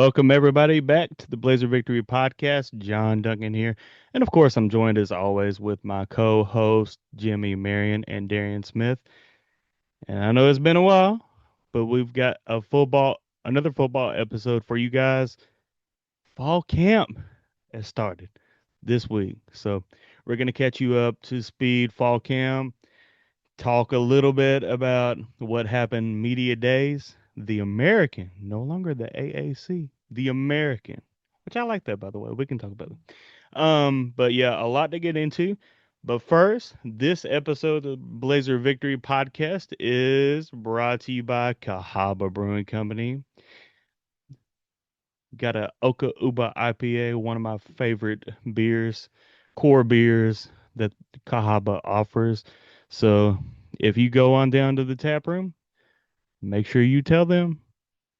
Welcome everybody back to the Blazer Victory Podcast. John Duncan here. And of course, I'm joined as always with my co-host Jimmy Marion and Darian Smith. And I know it's been a while, but we've got another football episode for you guys. Fall camp has started this week. So we're going to catch you up to speed fall camp, talk a little bit about what happened media days, the American, no longer the AAC, the American, which I like that, by the way. We can talk about it. But yeah, a lot to get into. But first, this episode of Blazer Victory Podcast is brought to you by Cahaba Brewing Company. Got a Oka Uba IPA, one of my favorite beers, core beers that Cahaba offers. So if you go on down to the tap room, make sure you tell them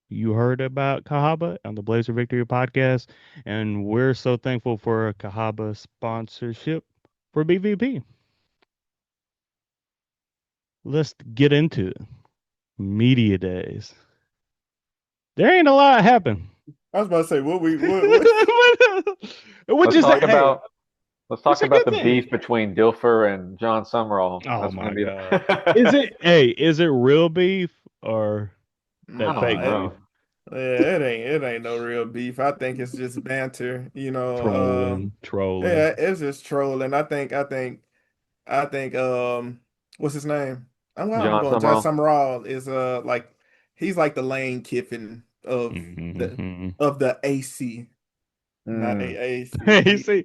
you heard about Cahaba on the Blazer Victory podcast. And we're so thankful for Cahaba sponsorship for BVP. Let's get into it. Media days. There ain't a lot happen. I was about to say, what? Which Let's is talk hey, about let's it's talk a about good the thing. beef between Dilfer and John Summerall. Oh That's going my to be. God. Is it real beef or that I don't fake Nah, beef? know. it ain't no real beef. I think it's just banter. Trolling. Yeah, it's just trolling. I think, what's his name? I'm John going. John Summerall. Summerall is like he's like the Lane Kiffin the Hmm. of the AC, not Mm. AAC. Hey, see,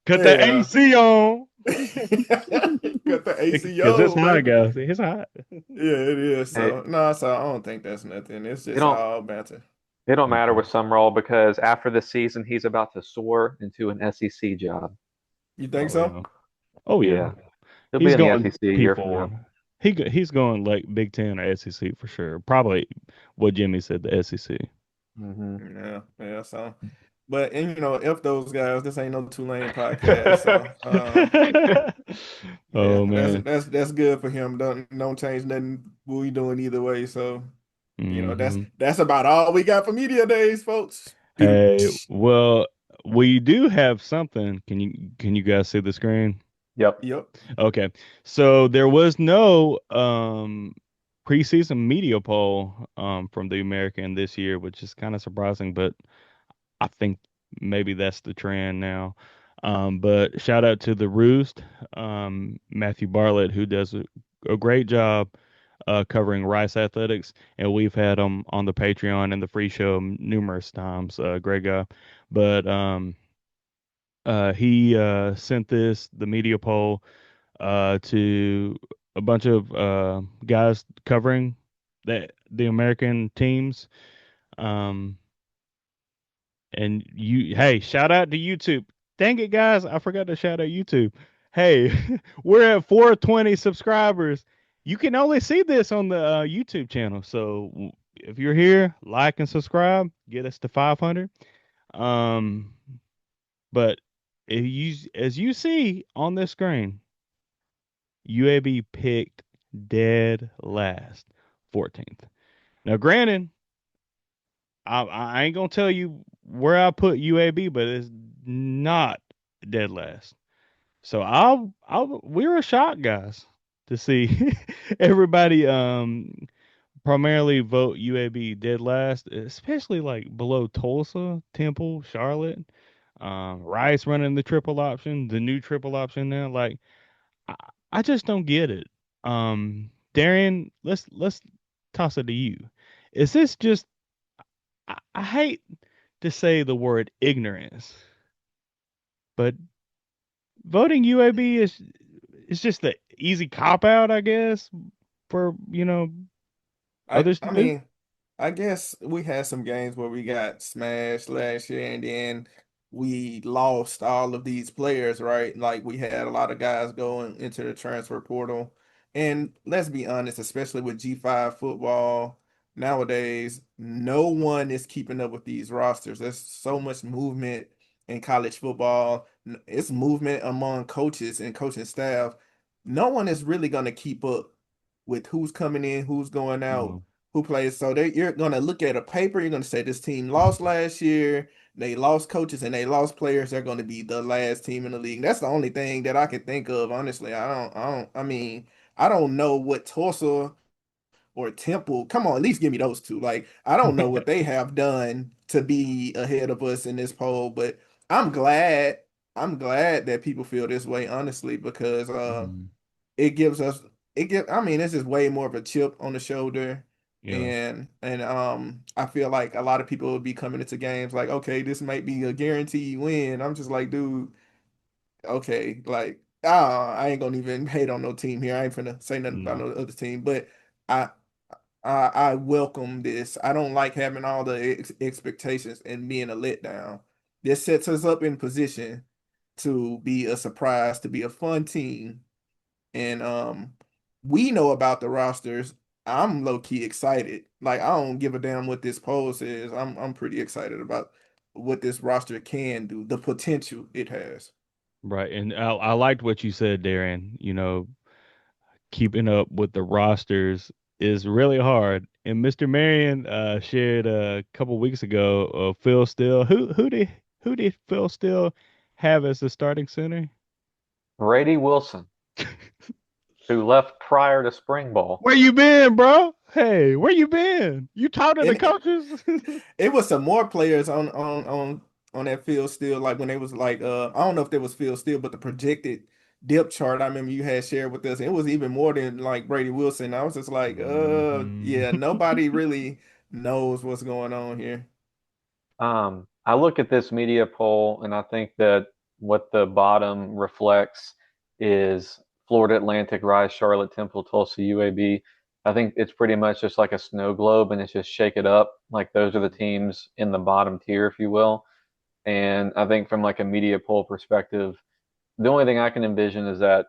cut the Yeah. AC on. Got the Because it's ACO, hot, baby. guys. It's hot. Yeah, it is. Hey, So no, so I don't think that's nothing. It's it just don't all banter. it don't matter Okay. with Summerall because after the season he's about to soar into an SEC job. You think Oh so? yeah. Oh yeah. Yeah, he'll be He's in the going SEC a year from people. now. He's going like Big Ten or SEC for sure. Probably what Jimmy said, the SEC. Hmm. Yeah, yeah. So, but and if those guys, this ain't no Tulane podcast. So, yeah, Oh that's man. that's that's good for him. Don't change nothing. What we doing either way. So, that's Hmm. that's about all we got for media days, folks. Hey, well, we do have something. Can you guys see the screen? Yep. Yep. Okay. So there was no preseason media poll from the American this year, which is kind of surprising, but I think maybe that's the trend now. But shout out to the Roost, Matthew Bartlett, who does a great job covering Rice athletics, and we've had him on the Patreon and the free show numerous times. Great guy, but he sent the media poll to a bunch of guys covering the American teams. Um, and hey, shout out to YouTube. Dang it, guys, I forgot to shout out YouTube. Hey, we're at 420 subscribers. You can only see this on the YouTube channel. So if you're here, like and subscribe, get us to 500. Um, but as you see on this screen, UAB picked dead last, 14th. Now, granted, I ain't gonna tell you where I put UAB, but it's not dead last. So we were shocked, guys, to see everybody primarily vote UAB dead last, especially like below Tulsa, Temple, Charlotte, Rice running the triple option, the new triple option now. Like I, I just don't get it. Darian, let's toss it to you. Is this just I hate to say the word ignorance, but voting UAB is just the easy cop out, I guess, for I others to I do. mean, I guess we had some games where we got smashed last year, and then we lost all of these players, right? Like we had a lot of guys going into the transfer portal. And let's be honest, especially with G5 football nowadays, no one is keeping up with these rosters. There's so much movement in college football. It's movement among coaches and coaching staff. No one is really going to keep up with who's coming in, who's going out, No. who plays. So you're gonna look at a paper, you're gonna say this team lost last year, they lost coaches and they lost players, they're gonna be the last team in the league. That's the only thing that I can think of, honestly. I mean, I don't know what Tulsa or Temple. Come on, at least give me those two. Like, I don't know what they have done to be ahead of us in this poll, but I'm glad. I'm glad that people feel this way, honestly, because Mhm. it gives us I mean, it's just way more of a chip on the shoulder. Yeah. And I feel like a lot of people will be coming into games like, okay, this might be a guaranteed win. I'm just like, dude, okay, like, I ain't gonna even hate on no team here. I ain't finna say nothing about No. no other team, but I I welcome this. I don't like having all the expectations and being a letdown. This sets us up in position to be a surprise, to be a fun team. And we know about the rosters. I'm low key excited. Like, I don't give a damn what this poll says. I'm pretty excited about what this roster can do, the potential it has. Right. And I liked what you said, Darren. Keeping up with the rosters is really hard. And Mr. Marion shared a couple weeks ago Phil Steele. Who did Phil Steele have as the starting center? Brady Wilson, who left prior to spring ball. Where you been, bro? Hey, where you been? You talking to the And coaches? it was some more players on that field still, like when they was like, I don't know if there was field still, but the projected depth chart I remember you had shared with us, it was even more than like Brady Wilson. I was just like, Hmm. yeah, nobody really knows what's going on here. I look at this media poll and I think that what the bottom reflects is Florida Atlantic, Rise, Charlotte, Temple, Tulsa, UAB. I think it's pretty much just like a snow globe and it's just shake it up. Like those are the teams in the bottom tier, if you will. And I think from like a media poll perspective, the only thing I can envision is that,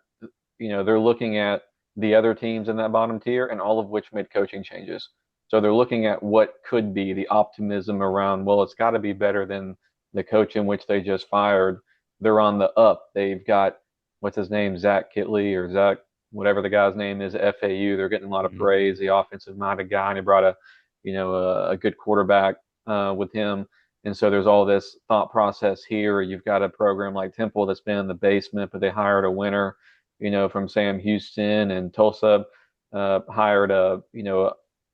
they're looking at the other teams in that bottom tier and all of which made coaching changes. So they're looking at what could be the optimism around, well, it's got to be better than the coach in which they just fired. They're on the up. They've got, what's his name, Zach Kitley or Zach, whatever the guy's name is, FAU. They're getting a lot of praise. The offensive minded guy, and he brought a good quarterback with him. And so there's all this thought process here. You've got a program like Temple that's been in the basement, but they hired a winner, from Sam Houston, and Tulsa hired a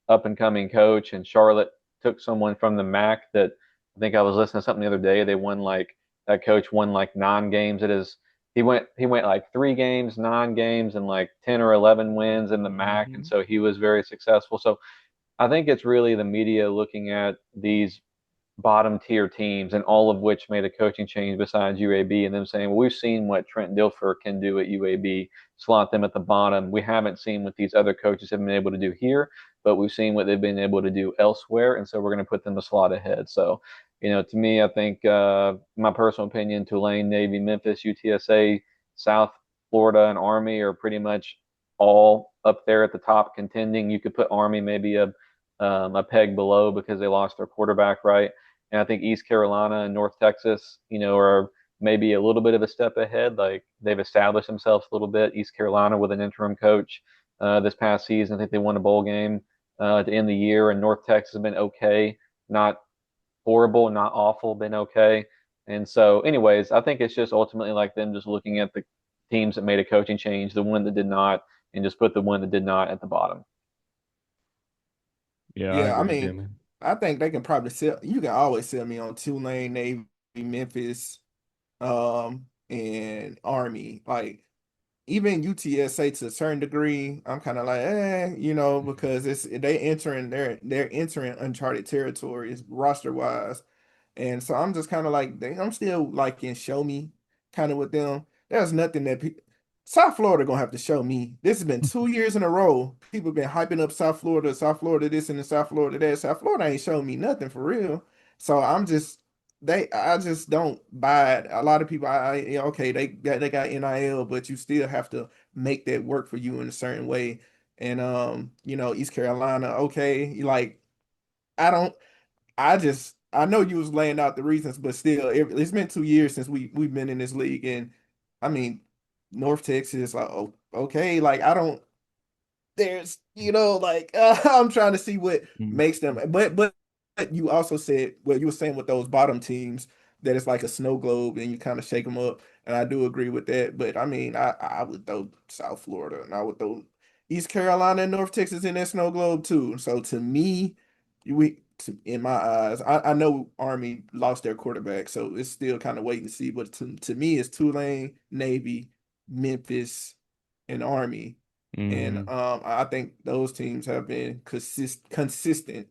up and coming coach, and Charlotte took someone from the MAC that I think I was listening to something the other day. They won like that coach won like 9 games at his. He went like 3 games, 9 games, and like 10 or 11 wins in the MAC, and Hmm. so he was very successful. So I think it's really the media looking at these bottom tier teams, and all of which made a coaching change besides UAB, and them saying, well, we've seen what Trent Dilfer can do at UAB, slot them at the bottom. We haven't seen what these other coaches have been able to do here, but we've seen what they've been able to do elsewhere, and so we're going to put them a slot ahead. So, to me, I think my personal opinion, Tulane, Navy, Memphis, UTSA, South Florida, and Army are pretty much all up there at the top contending. You could put Army maybe a peg below because they lost their quarterback, right? And I think East Carolina and North Texas, are maybe a little bit of a step ahead. Like they've established themselves a little bit. East Carolina with an interim coach this past season. I think they won a bowl game at the end of the year. And North Texas has been okay, not horrible, not awful, been okay. And so, anyways, I think it's just ultimately like them just looking at the teams that made a coaching change, the one that did not, and just put the one that did not at the bottom. Yeah, I Yeah, I agree, mean, Jimmy. I think they can probably sell. You can always sell me on Tulane, Navy, Memphis, and Army. Like, even UTSA to a certain degree, I'm kind of like, because they're entering uncharted territories roster wise. And so I'm just kind of like, I'm still like in show me kind of with them. There's nothing that South Florida gonna have to show me. This has been 2 years in a row. People been hyping up South Florida this and the South Florida that. South Florida ain't showing me nothing for real. So I just don't buy it. A lot of people, yeah, okay, they got NIL, but you still have to make that work for you in a certain way. And East Carolina, okay, like I don't. I know you was laying out the reasons, but still, it's been 2 years since we've been in this league, and I mean, North Texas, like, oh, okay, like I don't. there's, like I'm trying to see what Mm, makes them. But you also said, well, you were saying with those bottom teams that it's like a snow globe and you kind of shake them up, and I do agree with that. But I mean, I would throw South Florida and I would throw East Carolina and North Texas in that snow globe too. So to me, in my eyes, I know Army lost their quarterback, so it's still kind of wait and see. But to me, it's Tulane, Navy, Memphis, and Army. And mm, I think those teams have been consistent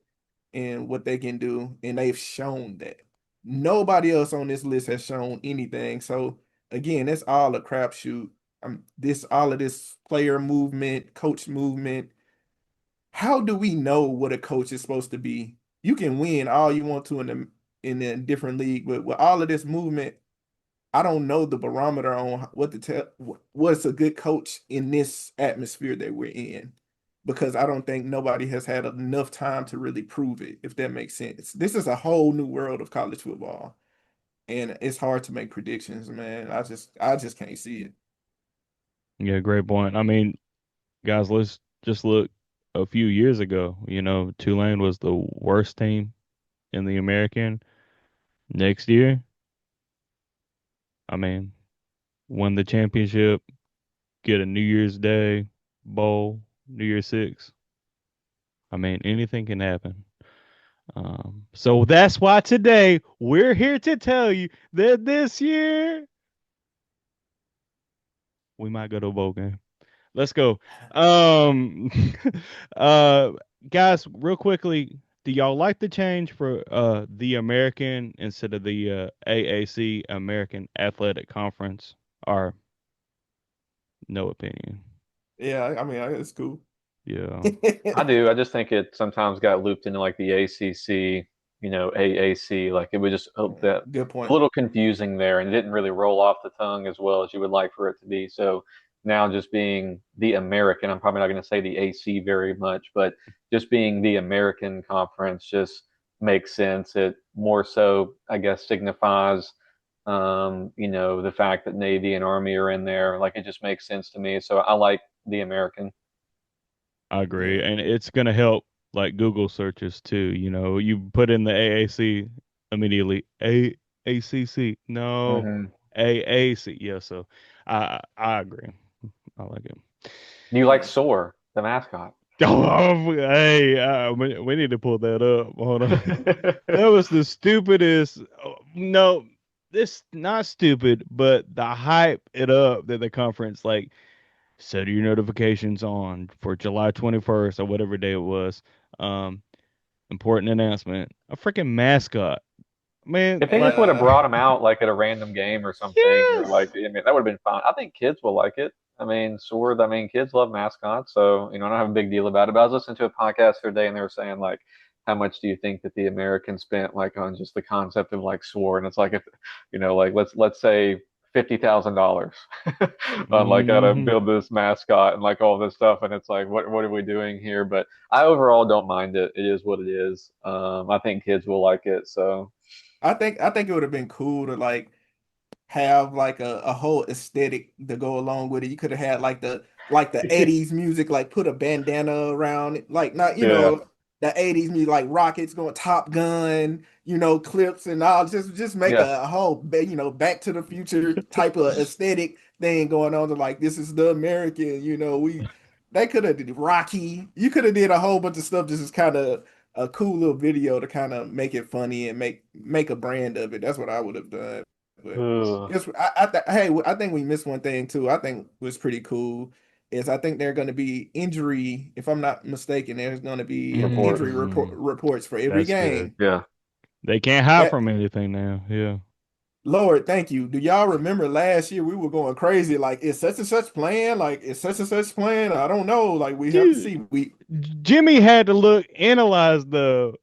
in what they can do, and they've shown that. Nobody else on this list has shown anything. So again, it's all a crapshoot. This all of this player movement, coach movement. How do we know what a coach is supposed to be? You can win all you want to in a different league, but with all of this movement, I don't know the barometer on what to tell what's a good coach in this atmosphere that we're in, because I don't think nobody has had enough time to really prove it, if that makes sense. This is a whole new world of college football, and it's hard to make predictions, man. I just can't see it. yeah, great point. I mean, guys, let's just look a few years ago. Tulane was the worst team in the American. Next year, I mean, won the championship, get a New Year's Day bowl, New Year's Six. I mean, anything can happen. So that's why today we're here to tell you that this year we might go to a bowl game. Let's go. Um, uh, guys, real quickly, do y'all like the change for the American instead of the AAC American Athletic Conference? Or no opinion? Yeah, I mean, it's cool. Yeah, I do. I just think it sometimes got looped into like the ACC, AAC. Like it was just that Good a point. little confusing there, and it didn't really roll off the tongue as well as you would like for it to be. So now just being the American, I'm probably not going to say the AC very much, but just being the American conference just makes sense. It more so, I guess, signifies, the fact that Navy and Army are in there. Like it just makes sense to me. So I like the American. I agree, Yeah. and it's gonna help like Google searches too. You put in the AAC immediately. AACC, no, Hmm. AAC. Yeah, so I agree. I like it. Do you like Yeah. Soar, the mascot? Oh, hey, we need to pull that up. Hold on. That was the stupidest. No, this not stupid, but the hype it up that the conference like set your notifications on for July 21st or whatever day it was. Um, Important announcement. A freaking mascot. Man, If they just like, would have Yeah. brought him out like at a random game or something, or like, yes. I mean, that would have been fine. I think kids will like it. I mean, Sword, I mean, kids love mascots, so I don't have a big deal about it. But I was listening to a podcast the other day, and they were saying like, how much do you think that the Americans spent like on just the concept of like Sword? And it's like if, like let's say $50,000 on like how to Hmm. build this mascot and like all this stuff, and it's like, what are we doing here? But I overall don't mind it. It is what it is. I think kids will like it, so. I think it would have been cool to like have like a whole aesthetic to go along with it. You could have had like the 80s music, like put a bandana around it, like not, Yeah. the 80s music, like rockets going Top Gun, clips and all, just make Yeah. a whole Back to the Future type of aesthetic thing going on, to like this is the American, they could have did Rocky. You could have did a whole bunch of stuff. This is kind of a cool little video to kind of make it funny and make a brand of it. That's what I would have done. But Ugh. yes, hey, I think we missed one thing too. I think was pretty cool is I think they're going to be injury. If I'm not mistaken, there's going to be injury Reports. reports for every That's good. game. Yeah. They can't hide That from anything now. Yeah. Lord, thank you. Do y'all remember last year we were going crazy? Like, is such and such playing? Like, is such and such playing? I don't know. Like, we have to Dude, see. We Jimmy had to analyze the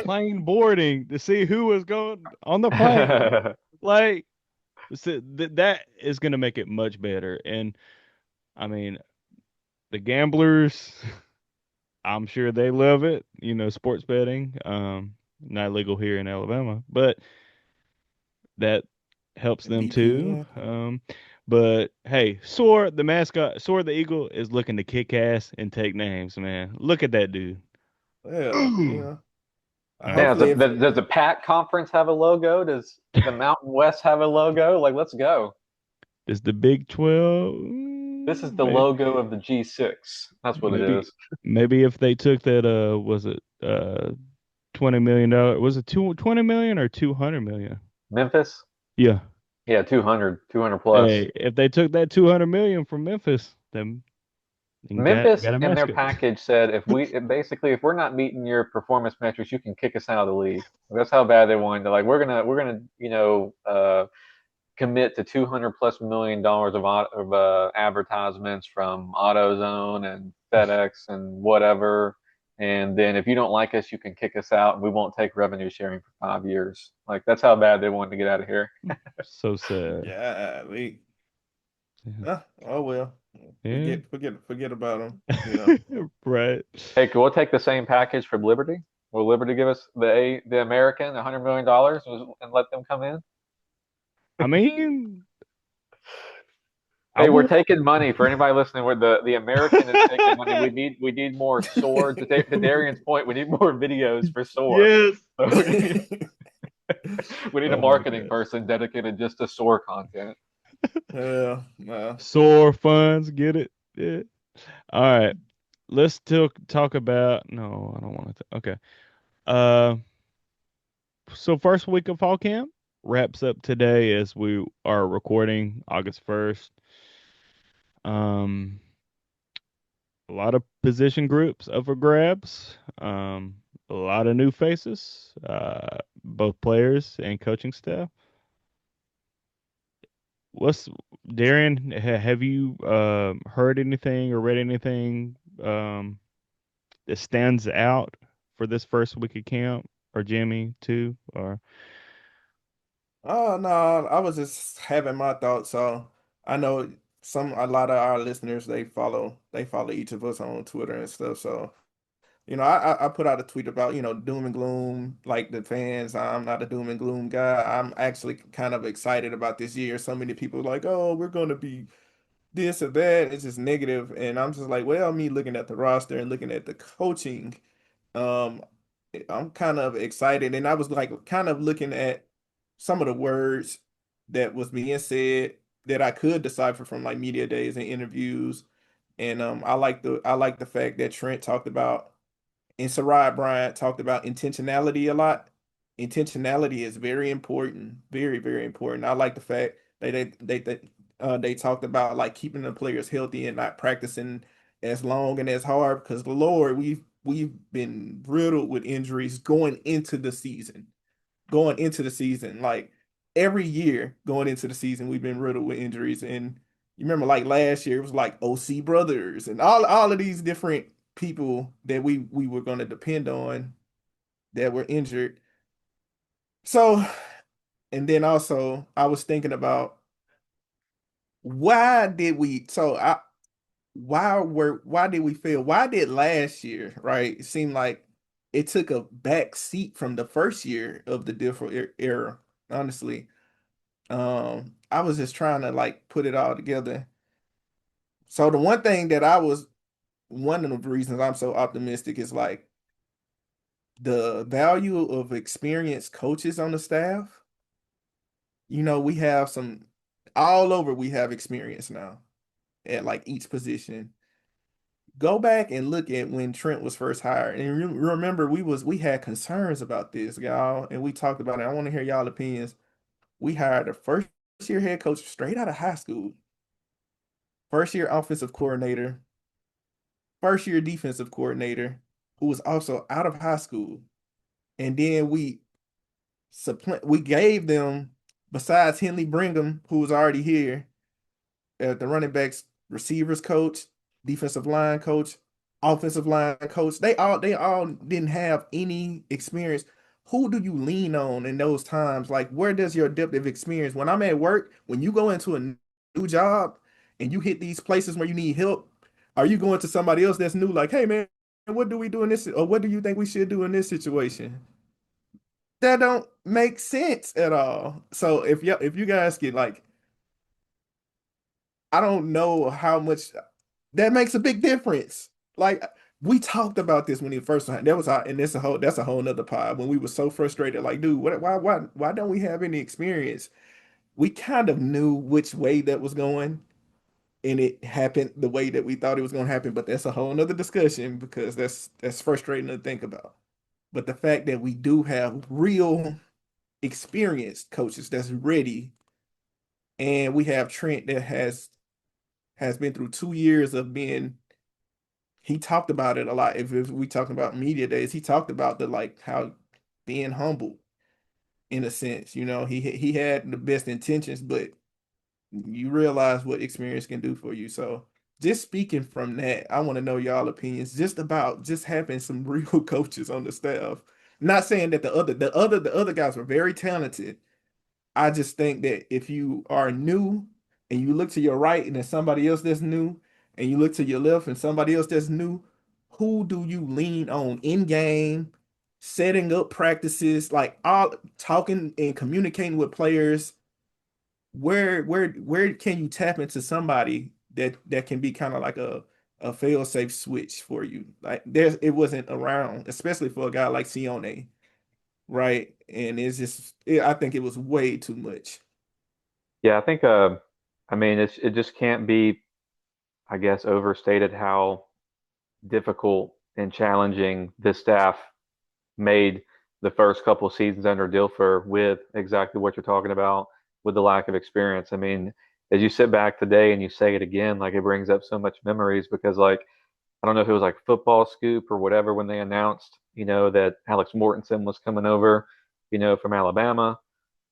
plane boarding to see who was going on the plane. Like, that is going to make it much better. And I mean, the gamblers, I'm sure they love it. Sports betting, not legal here in Alabama, but that helps them too. VPN. But hey, Soar, the mascot, Soar the Eagle, is looking to kick ass and take names, man. Look at that dude. Yeah, All right. Yeah, hopefully if does the Pac conference have a logo? Does the Mountain West have a logo? Like, let's go. Does the Big 12, This is the logo of the G6. That's what it maybe is. maybe if they took that was it $20 million, was it 20 million or 200 million? Memphis? Yeah. Yeah, 200 plus. Hey, if they took that 200 million from Memphis, then Memphis got a in their mascot. package said basically if we're not meeting your performance metrics, you can kick us out of the league. That's how bad they wanted to like we're gonna commit to 200 plus $1 million of advertisements from AutoZone and FedEx and whatever. And then if you don't like us, you can kick us out and we won't take revenue sharing for 5 years. Like that's how bad they wanted to get out of here. So sad. yeah, we Yeah. oh well. Yeah. Forget about them, you know. Right. Hey, can we take the same package from Liberty? Will Liberty give us the American $100 million and let them come in? I mean, I Hey, we're would. taking money for anybody listening. Where the American is taking money. We need more SOAR. To Darian's point, we need more videos for SOAR. Yes. So we need a Oh my marketing God. person dedicated just to SOAR content. Yeah, no. Sore funds, get it? Yeah. All right. Let's talk about. No, I don't want to. Okay. Uh, so first week of fall camp wraps up today as we are recording August 1st. Um, a lot of position groups up for grabs. A lot of new faces, both players and coaching staff. What's Darren? Have you heard anything or read anything that stands out for this first week of camp, or Jimmy too? Or Oh no, I was just having my thoughts. So I know a lot of our listeners they follow each of us on Twitter and stuff. So I put out a tweet about doom and gloom, like the fans. I'm not a doom and gloom guy. I'm actually kind of excited about this year. So many people are like, oh, we're gonna be this or that. It's just negative, and I'm just like, well, me looking at the roster and looking at the coaching. Um, I'm kind of excited, and I was like kind of looking at some of the words that was being said that I could decipher from like media days and interviews. And I like the fact that Trent talked about and Sarai Bryant talked about intentionality a lot. Intentionality is very important, very, very important. I like the fact that they talked about like keeping the players healthy and not practicing as long and as hard because Lord, we've been riddled with injuries going into the season. Like every year going into the season, we've been riddled with injuries. And you remember like last year, it was like OC brothers and all of these different people that we were going to depend on that were injured. So, and then also I was thinking about why did we so I why did we fail? Why did last year, right? It seemed like it took a back seat from the first year of the different era, honestly. I was just trying to like put it all together. So the one of the reasons I'm so optimistic is like the value of experienced coaches on the staff. We have some all over, we have experience now at like each position. Go back and look at when Trent was first hired. And remember we had concerns about this, y'all, and we talked about it. I want to hear y'all opinions. We hired a first year head coach straight out of high school, first year offensive coordinator, first year defensive coordinator, who was also out of high school. And then we gave them, besides Henley Brigham, who was already here, the running backs, receivers coach, defensive line coach, offensive line coach. They all didn't have any experience. Who do you lean on in those times? Like, where does your depth of experience? When I'm at work, when you go into a new job and you hit these places where you need help, are you going to somebody else that's new? Like, hey man, what do we do in this? Or what do you think we should do in this situation? That don't make sense at all. So if you guys get like I don't know how much that makes a big difference. Like we talked about this when he first that was and that's a whole nother pod when we were so frustrated. Like, dude, why don't we have any experience? We kind of knew which way that was going, and it happened the way that we thought it was going to happen. But that's a whole nother discussion because that's frustrating to think about. But the fact that we do have real experienced coaches that's ready, and we have Trent that has been through 2 years of being. He talked about it a lot. If we talking about media days, he talked about the like how being humble in a sense. He had the best intentions, but you realize what experience can do for you. So just speaking from that, I want to know y'all opinions just about just having some real coaches on the staff. Not saying that the other guys were very talented. I just think that if you are new and you look to your right and there's somebody else that's new, and you look to your left and somebody else that's new, who do you lean on in game, setting up practices, like all talking and communicating with players? Where can you tap into somebody that can be kind of like a fail-safe switch for you? Like it wasn't around, especially for a guy like Sione, right? And I think it was way too much. Yeah, I think I mean it just can't be, I guess, overstated how difficult and challenging this staff made the first couple seasons under Dilfer with exactly what you're talking about with the lack of experience. I mean, as you sit back today and you say it again, like it brings up so much memories because like I don't know if it was like Football Scoop or whatever when they announced, that Alex Mortensen was coming over, from Alabama.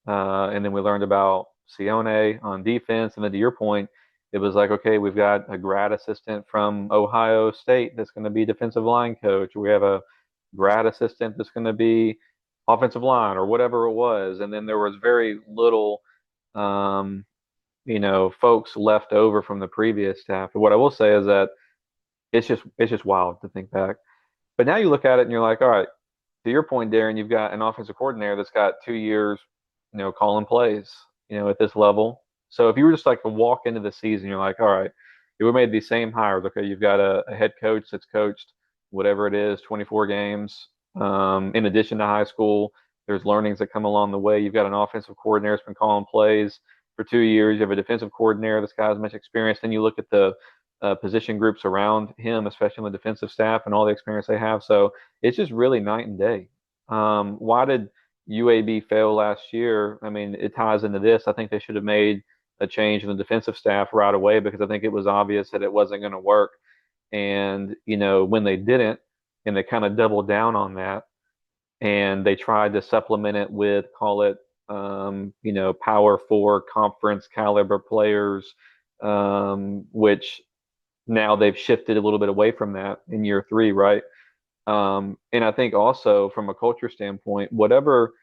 And then we learned about Sione on defense. And then to your point, it was like, okay, we've got a grad assistant from Ohio State that's going to be defensive line coach. We have a grad assistant that's going to be offensive line or whatever it was. And then there was very little, um, folks left over from the previous staff. But what I will say is that it's just wild to think back. But now you look at it and you're like, all right, to your point, Darren, you've got an offensive coordinator that's got 2 years, calling plays, at this level. So if you were just like to walk into the season, you're like, all right, if we made these same hires. Okay, you've got a head coach that's coached whatever it is, 24 games. In addition to high school, there's learnings that come along the way. You've got an offensive coordinator that's been calling plays for 2 years. You have a defensive coordinator that's got as much experience. Then you look at the position groups around him, especially on the defensive staff and all the experience they have. So it's just really night and day. Why did UAB fail last year? I mean, it ties into this. I think they should have made a change in the defensive staff right away because I think it was obvious that it wasn't going to work. And, when they didn't, and they kind of doubled down on that, and they tried to supplement it with, call it, Power Four conference caliber players, which now they've shifted a little bit away from that in year three, right? And I think also from a culture standpoint, whatever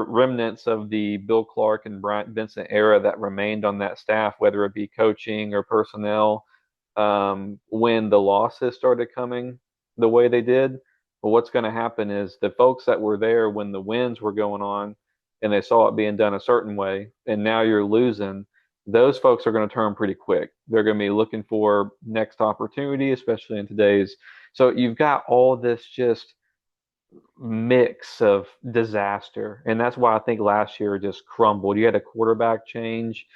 remnants of the Bill Clark and Bryant Vincent era that remained on that staff, whether it be coaching or personnel, when the losses started coming the way they did, well, what's going to happen is the folks that were there when the wins were going on and they saw it being done a certain way, and now you're losing, those folks are going to turn pretty quick. They're going to be looking for next opportunity, especially in today's. So you've got all this just mix of disaster. And that's why I think last year just crumbled. You had a quarterback change.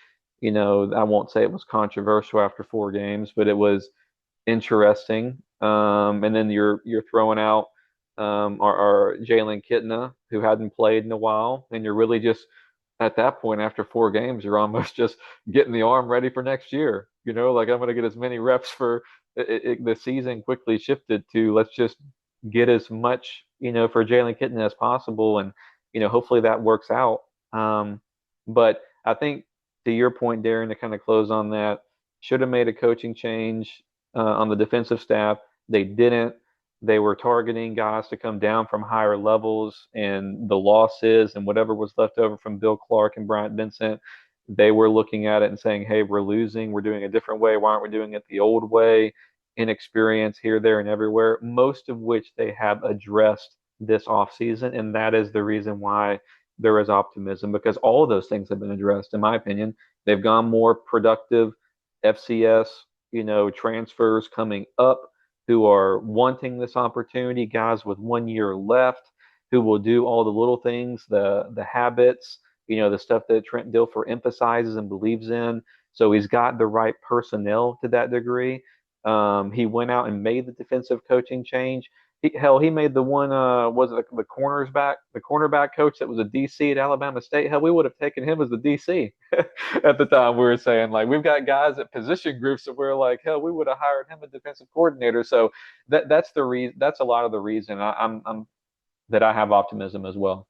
I won't say it was controversial after 4 games, but it was interesting. And then you're throwing out our Jalen Kitna, who hadn't played in a while, and you're really just at that point after 4 games, you're almost just getting the arm ready for next year. Like I'm going to get as many reps for the season quickly shifted to let's just get as much for Jalen Kitna as possible, and hopefully that works out. But I think to your point, Darren, to kind of close on that, should have made a coaching change on the defensive staff. They didn't. They were targeting guys to come down from higher levels, and the losses and whatever was left over from Bill Clark and Bryant Vincent, they were looking at it and saying, hey, we're losing. We're doing a different way. Why aren't we doing it the old way? Inexperience here, there, and everywhere, most of which they have addressed this offseason. And that is the reason why there is optimism because all of those things have been addressed, in my opinion. They've gone more productive FCS, transfers coming up who are wanting this opportunity, guys with 1 year left who will do all the little things, the habits, the stuff that Trent Dilfer emphasizes and believes in. So he's got the right personnel to that degree. He went out and made the defensive coaching change. He made the one, was it the cornerback coach that was a DC at Alabama State? Hell, we would have taken him as the DC at the time. We were saying like we've got guys at position groups that we're like, hell, we would have hired him a defensive coordinator. So that's the reason. That's a lot of the reason I'm that I have optimism as well.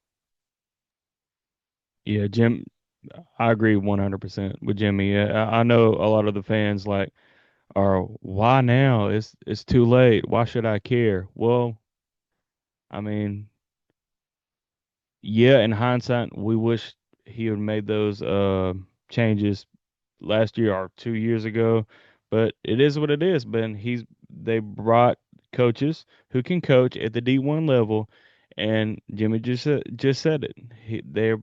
Yeah, Jim, I agree 100% with Jimmy. Yeah, I know a lot of the fans like are why now? It's too late. Why should I care? Well, I mean, yeah, in hindsight, we wish he had made those changes last year or 2 years ago, but it is what it is. But they brought coaches who can coach at the D1 level, and Jimmy just said it. Their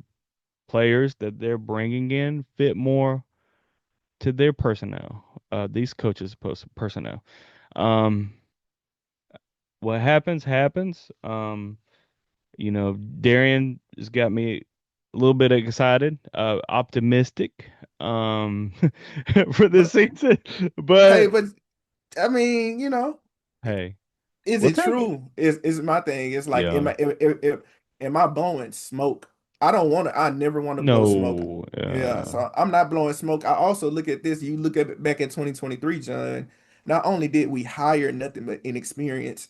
players that they're bringing in fit more to their personnel. These coaches' personnel. Um, what happens happens. Darian has got me a little bit excited, optimistic, um, for this But season. hey, But but I mean, hey, is we'll it take it. true? Is my thing. It's like, Yeah. am I blowing smoke? I never want to blow smoke. No. Yeah, so I'm not blowing smoke. I also look at this. You look at it back at 2023, John. Not only did we hire nothing but inexperience,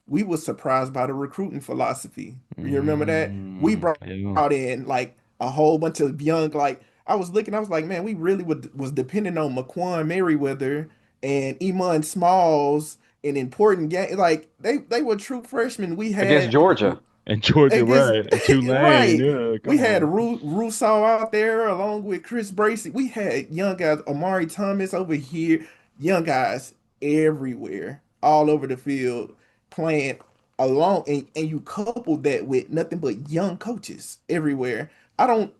we was surprised by the recruiting philosophy. You remember that? We Yeah. brought in like a whole bunch of young, like I was looking, I was like, man, we really was depending on McQuan Merriweather and Iman Smalls in important game. Like they were true freshmen. We Against had Georgia. And Georgia, against right? And Tulane. right. Yeah. We Come had on. Russo out there along with Chris Bracey. We had young guys, Amari Thomas over here, young guys everywhere, all over the field, playing along. And you couple that with nothing but young coaches everywhere. I don't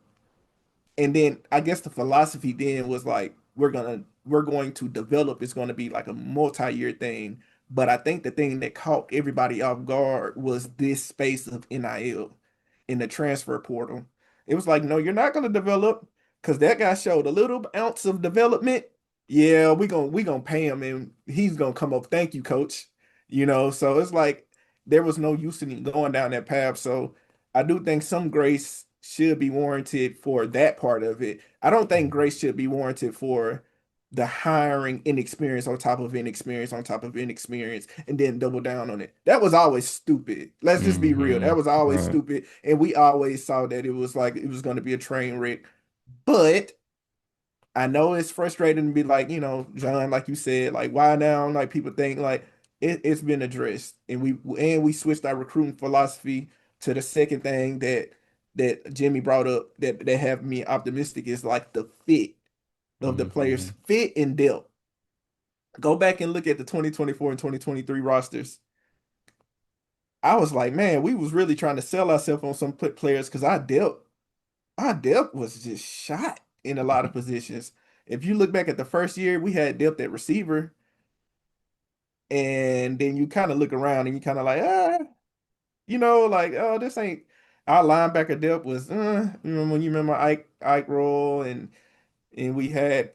and then I guess the philosophy then was like we're going to develop. It's going to be like a multi-year thing. But I think the thing that caught everybody off guard was this space of NIL in the transfer portal. It was like, no, you're not going to develop because that guy showed a little ounce of development. Yeah, we gonna pay him and he's gonna come up. Thank you, coach. So it's like there was no use in going down that path. So I do think some grace should be warranted for that part of it. I don't think grace should be warranted for the hiring inexperience on top of inexperience on top of inexperience and then double down on it. That was always stupid. Let's just be real. Mm-hmm. That was always Right. stupid. And we always saw that it was like it was going to be a train wreck. But I know it's frustrating to be like, John, like you said, like why now? Like people think like it's been addressed, and we switched our recruiting philosophy to the second thing that Jimmy brought up that have me optimistic is like the fit of the Mm-hmm. players, fit and depth. Go back and look at the 2024 and 2023 rosters. I was like, man, we was really trying to sell ourselves on some players because our depth was just shot in a lot of positions. If you look back at the first year, we had depth at receiver, and then you kind of look around and you kind of like, like, oh, this ain't our linebacker depth was, when you remember Ike Roll and we had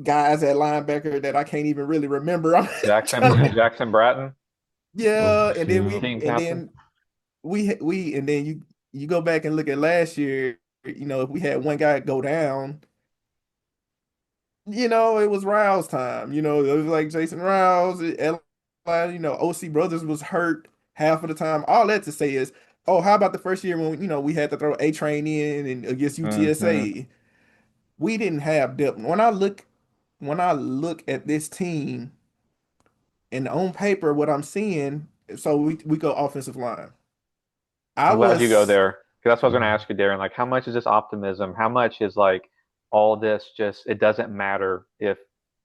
guys at linebacker that I can't even really remember. I'm Jackson trying to, Jackson Bratton, Oh, yeah, yeah. team captain. and then you go back and look at last year. If we had one guy go down. It was Rouse time. It was like Jason Rouse, OC Brothers was hurt half of the time. All that to say is, oh, how about the first year when, we had to throw A Train in and against Hmm. UTSA? We didn't have depth. When I look at this team and on paper, what I'm seeing, so we go offensive line. I I'm glad you go was there. 'Cause that's what I was going to Mhm. ask you, Darren. Like, how much is this optimism? How much is like all this just, it doesn't matter if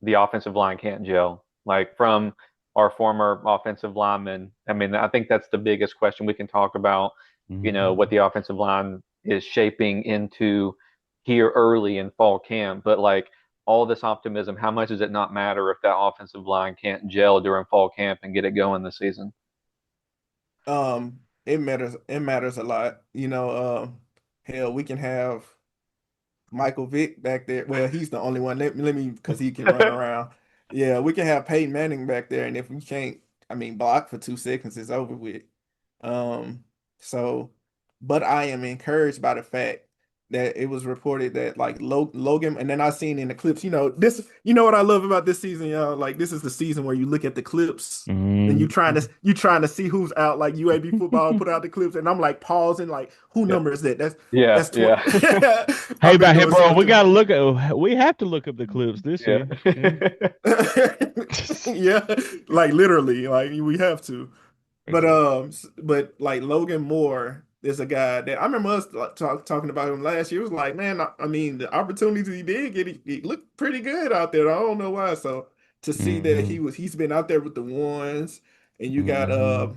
the offensive line can't gel? Like, from our former offensive lineman, I mean, I think that's the biggest question we can talk about, what Mhm. the offensive line is shaping into here early in fall camp. But like all this optimism, how much does it not matter if that offensive line can't gel during fall camp and get it going this season? It matters. It matters a lot. Hell, we can have Michael Vick back there. Well, he's the only one. Let me, because he can run around. Yeah, we can have Peyton Manning back there, and if we can't, I mean, block for 2 seconds, it's over with. Um, so, but I am encouraged by the fact that it was reported that like Logan, and then I seen in the clips, what I love about this season, y'all. Like this is the season where you look at the clips and Mm. you trying to see who's out. Like UAB football put out the clips, and I'm like pausing, like who Yeah, number is that? yeah, That's 20. yeah, Hey, I've been hey, doing so bro, much. we gotta look at. We have to look up the clips this yeah. year. Yeah. Yeah, like literally, like we have to. But Crazy. but like Logan Moore is a guy that I remember us like, talking about him last year. It was like, man, I mean, the opportunities he did get, he looked pretty good out there. I don't know why. So to see that Hmm. he's been out there with the ones, and you got Hmm.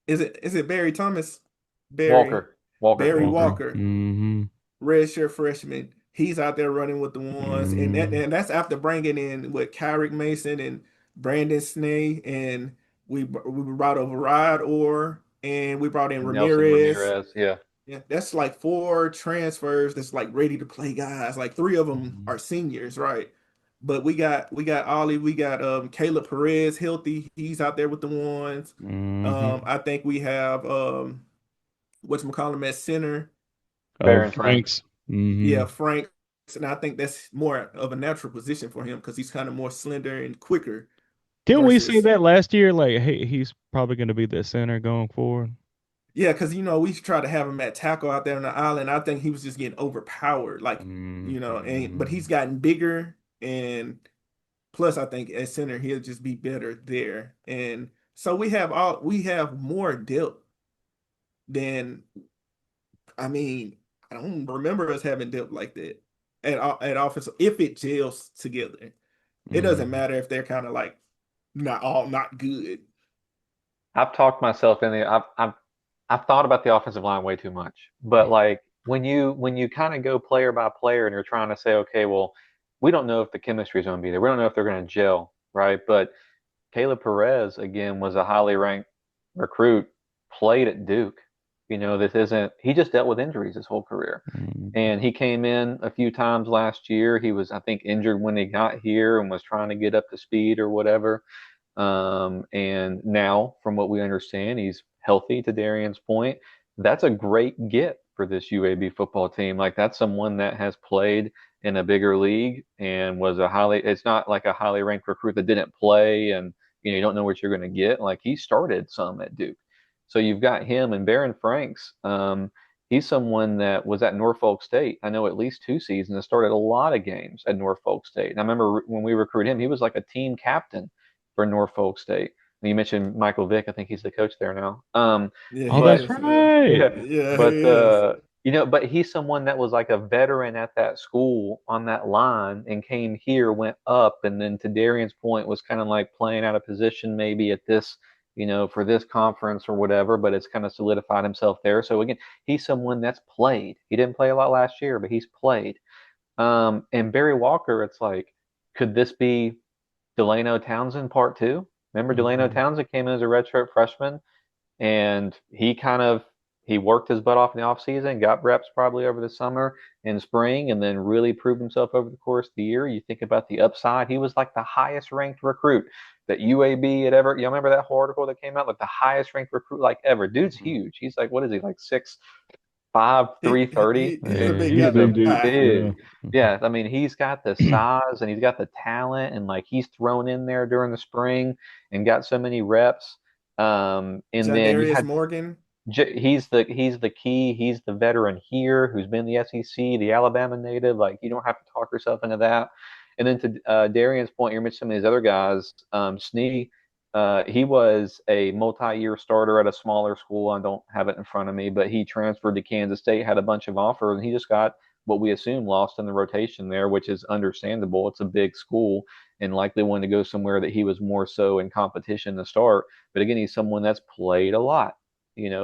is it Barry Thomas, Barry Walker. Barry Walker. Walker, Hmm. redshirt freshman. He's out there running with the ones, and Hmm. that's after bringing in with Kyrick Mason and Brandon Snee, and we brought over Rod Orr, and we brought in And Nelson Ramirez. Ramirez. Yeah. Yeah, that's like four transfers that's like ready to play guys. Like three of them are seniors, right? But we got Ollie, we got Caleb Perez healthy. He's out there with the ones. Hmm. I think we have whatchamacallem at center. Baron Franks. Franks. Hmm. Yeah, Frank. And I think that's more of a natural position for him because he's kind of more slender and quicker Didn't we say versus, that last year? Like, hey, he's probably going to be the center going forward. yeah, because we tried to have him at tackle out there on the island. I think he was just getting overpowered, like, and but Hmm. he's gotten bigger, and plus I think at center he'll just be better there. And so we have more depth than, I mean, I don't remember us having depth like that at offense if it gels together. It doesn't Hmm. matter if they're kind of like not good. I've talked myself in the. I've thought about the offensive line way too much. But like when you kind of go player by player and you're trying to say, okay, well, we don't know if the chemistry is going to be there. We don't know if they're going to gel, right? But Caleb Perez again was a highly ranked recruit, played at Duke. This isn't. He just dealt with injuries his whole career, Hmm. and he came in a few times last year. He was, I think, injured when he got here and was trying to get up to speed or whatever. And now, from what we understand, he's healthy to Darian's point. That's a great get for this UAB football team. Like that's someone that has played in a bigger league and was it's not like a highly ranked recruit that didn't play and you don't know what you're going to get. Like he started some at Duke. So you've got him and Baron Franks. He's someone that was at Norfolk State. I know at least 2 seasons and started a lot of games at Norfolk State. And I remember when we recruited him, he was like a team captain for Norfolk State. And you mentioned Michael Vick. I think he's the coach there now. Yeah, Oh, he But that's is. Yeah, right. yeah, yeah, he but is. but he's someone that was like a veteran at that school on that line and came here, went up, and then to Darian's point was kind of like playing out of position maybe at this, for this conference or whatever, but it's kind of solidified himself there. So again, he's someone that's played. He didn't play a lot last year, but he's played. And Barry Walker, it's like, could this be Delano Townsend part two? Remember Delano Hmm. Townsend came in as a redshirt freshman and he worked his butt off in the offseason, got reps probably over the summer and spring, and then really proved himself over the course of the year. You think about the upside, he was like the highest ranked recruit that UAB had ever. You remember that whole article that came out? Like the highest ranked recruit like ever. Dude's Hmm. huge. He's like, what is he, like 6'5", He, 330? he's a Yeah, big he's a He's guy. a big dude. big. Yeah. Yeah, I mean, he's got the size and he's got the talent, and like he's thrown in there during the spring and got so many reps. And then you Jadarius had Morgan. he's the key. He's the veteran here who's been the SEC, the Alabama native. Like you don't have to talk yourself into that. And then to Darian's point, you mentioned some of these other guys. Snee, he was a multi-year starter at a smaller school. I don't have it in front of me, but he transferred to Kansas State, had a bunch of offers, and he just got what we assume lost in the rotation there, which is understandable. It's a big school and likely wanted to go somewhere that he was more so in competition to start. But again, he's someone that's played a lot.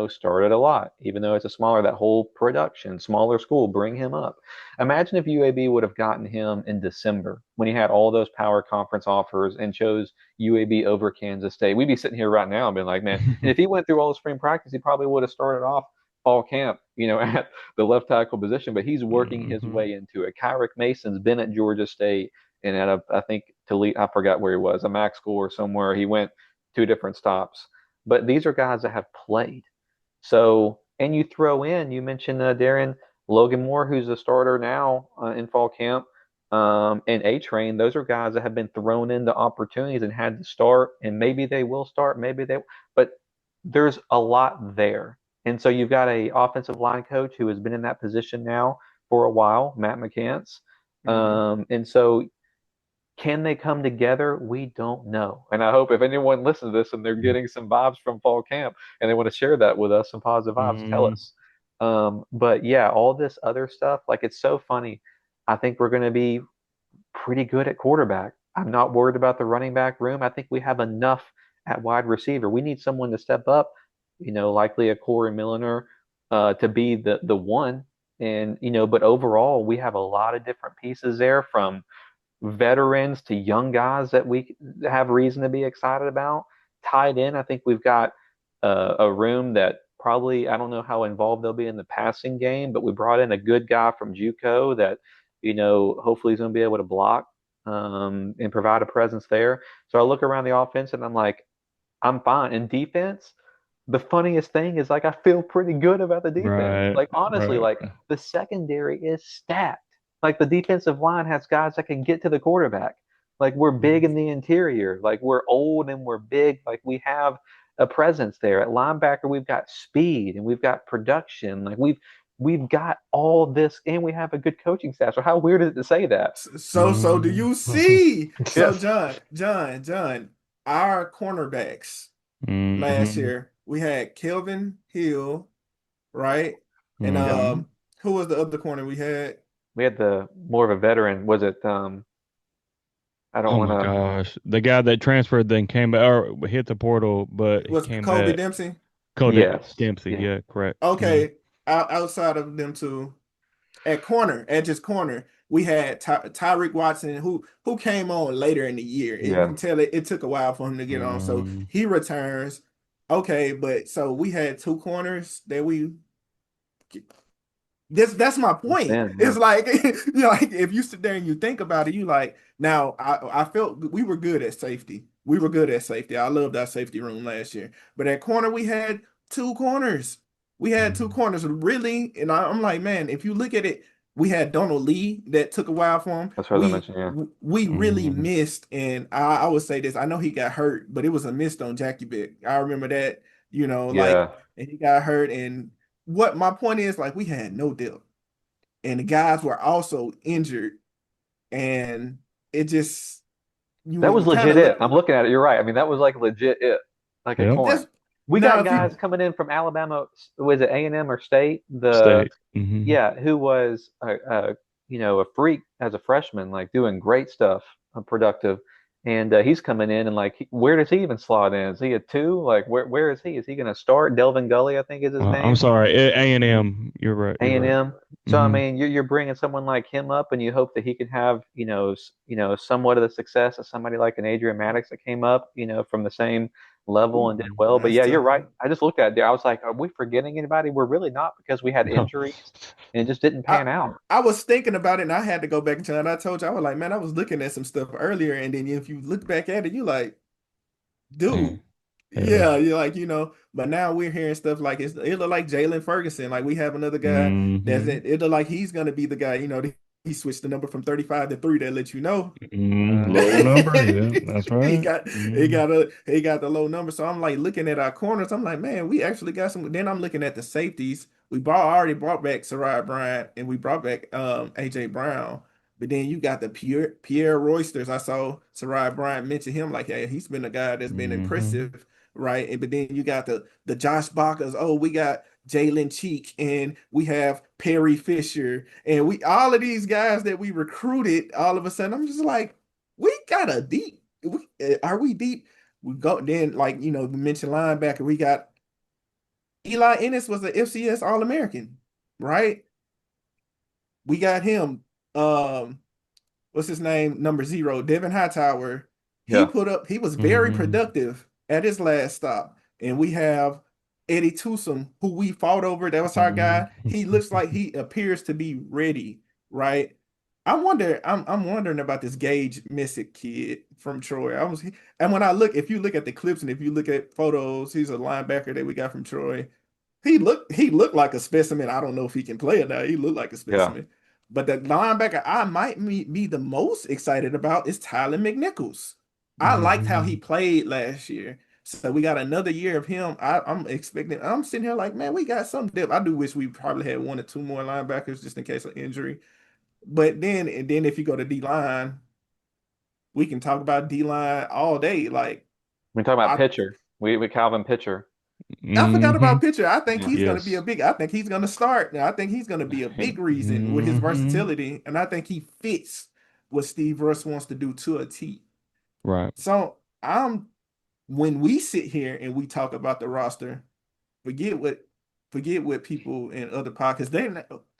started a lot, even though it's a smaller, that whole production, smaller school, bring him up. Imagine if UAB would have gotten him in December when he had all those power conference offers and chose UAB over Kansas State. We'd be sitting here right now and being like, man, and if he went through all the spring practice, he probably would have started off fall camp, at the left tackle position, but he's working his Hmm. way into it. Kyrick Mason's been at Georgia State and at I think Toledo, I forgot where he was, a MAC school or somewhere. He went two different stops. But these are guys that have played. So, and you throw in, you mentioned Darren Logan Moore, who's a starter now in fall camp, and A Train. Those are guys that have been thrown into opportunities and had to start, and maybe they will start, maybe they, but there's a lot there. And so you've got a offensive line coach who has been in that position now for a while, Matt McCants. Mhm. And so can they come together? We don't know. And I hope if anyone listens to this and they're getting some vibes from fall camp and they want to share that with us, some positive vibes, tell Hmm. us. But yeah, all this other stuff, like it's so funny. I think we're going to be pretty good at quarterback. I'm not worried about the running back room. I think we have enough at wide receiver. We need someone to step up, likely a Corey Milliner to be the one. And, but overall, we have a lot of different pieces there from veterans to young guys that we have reason to be excited about. Tied in, I think we've got a room that probably, I don't know how involved they'll be in the passing game, but we brought in a good guy from JUCO that, hopefully he's going to be able to block and provide a presence there. So I look around the offense and I'm like, I'm fine. In defense, the funniest thing is like I feel pretty good about the defense. Right, Like honestly, right. like the secondary is stacked. Like the defensive line has guys that can get to the quarterback. Like we're big in the interior. Like we're old and we're big. Like we have a presence there. At linebacker, we've got speed and we've got production. Like we've got all this and we have a good coaching staff. So how weird is it to say that? So do Hmm. you see? So Yes. John, our cornerbacks last Hmm. year, we had Kelvin Hill, right? And Yep. Hmm. who was the other corner we had? We had the more of a veteran. Was it I don't Oh want my to. gosh, the guy that transferred then came back or hit the portal, but he Was came Kobe back. Dempsey? Cody Yes. Dempsey, Yeah. yeah, correct. Hmm. Okay, outside of them two, at corner, at just corner, we had Tyreek Watson, who came on later in the year. You Yeah. can tell it took a while for him to get on, so Hmm. he returns. Okay, but so we had two corners that we. That's my It's point. in. Yeah. It's like like if you sit there and you think about it, you like now I felt we were good at safety. We were good at safety. I loved our safety room last year. But at corner, we had two corners. We had two Hmm. corners really, and I'm like, man, if you look at it, we had Donald Lee that took a while for him. That's what I mentioned. Yeah. We really Hmm. missed, and I would say this. I know he got hurt, but it was a miss on Jackie Bick. I remember that. Like, Yeah. and he got hurt, and what my point is, like, we had no depth, and the guys were also injured, and it just That you was kind legit of it. look. I'm looking at it. You're right. I mean, that was like legit it, like a Yep. corner. That's We now got if you guys coming in from Alabama. Was it A&M or State? State. Hmm. Yeah, who was a freak as a freshman, like doing great stuff, productive, and he's coming in and like, where does he even slot in? Is he a two? Like, where is he? Is he going to start? Delvin Gully, I think is his I'm name. sorry, A&M. You're right. You're right. A&M. So I Hmm. mean, you're bringing someone like him up, and you hope that he can have somewhat of the success of somebody like an Adrian Maddox that came up from the same level and did ooh, well. But that's yeah, you're tough. right. I just looked at it there. I was like, are we forgetting anybody? We're really not because we had No. injuries and it just didn't I pan out. I was thinking about it, and I had to go back and tell. And I told you, I was like, man, I was looking at some stuff earlier, and then if you look back at it, you like, dude, Man. Yeah. yeah, you're like, but now we're hearing stuff like it look like Jalen Ferguson. Like we have another guy Hmm. it look like he's gonna be the guy, he switched the number from 35 to 3 that let you know. Low number. Yeah, that's He right. got Hmm. he got the low number. So I'm like looking at our corners. I'm like, man, we actually got some. Then I'm looking at the safeties. We already brought back Sarai Bryant and we brought back AJ Brown. But then you got the Pierre Roysters. I saw Sarai Bryant mention him like, hey, he's been a guy that's been Hmm. impressive, right? But then you got the Josh Bakas. Oh, we got Jalen Cheek and we have Perry Fisher and we all of these guys that we recruited. All of a sudden, I'm just like, we got a deep. Are we deep? We go then, like we mentioned linebacker. We got Eli Ennis was an FCS All-American, right? We got him. Um, what's his name? Number zero, Devin Hightower. Yeah. He was very Hmm. productive at his last stop. And we have Eddie Tusom, who we fought over. That was our Hmm. guy. He looks like he appears to be ready, right? I'm wondering about this Gage Missick kid from Troy. And when I look, if you look at the clips and if you look at photos, he's a linebacker that we got from Troy. He looked like a specimen. I don't know if he can play or not. He looked like a Yeah. specimen. But the linebacker I might be the most excited about is Tyler McNichols. I liked how he Hmm. played last year. So we got another year of him. I'm expecting, I'm sitting here like, man, we got some depth. I do wish we probably had one or two more linebackers just in case of injury. But then if you go to D line, we can talk about D line all day. Like We're talking about I pitcher. We Calvin Pitcher. I forgot Hmm. about Pitcher. I think Yeah. he's going to be a Yes. big. I think he's going to start. I think he's going to be a He, big reason with his Hmm. versatility, and I think he fits what Steve Russ wants to do to a T. Right. So I'm when we sit here and we talk about the roster, forget what forget what people in other podcasts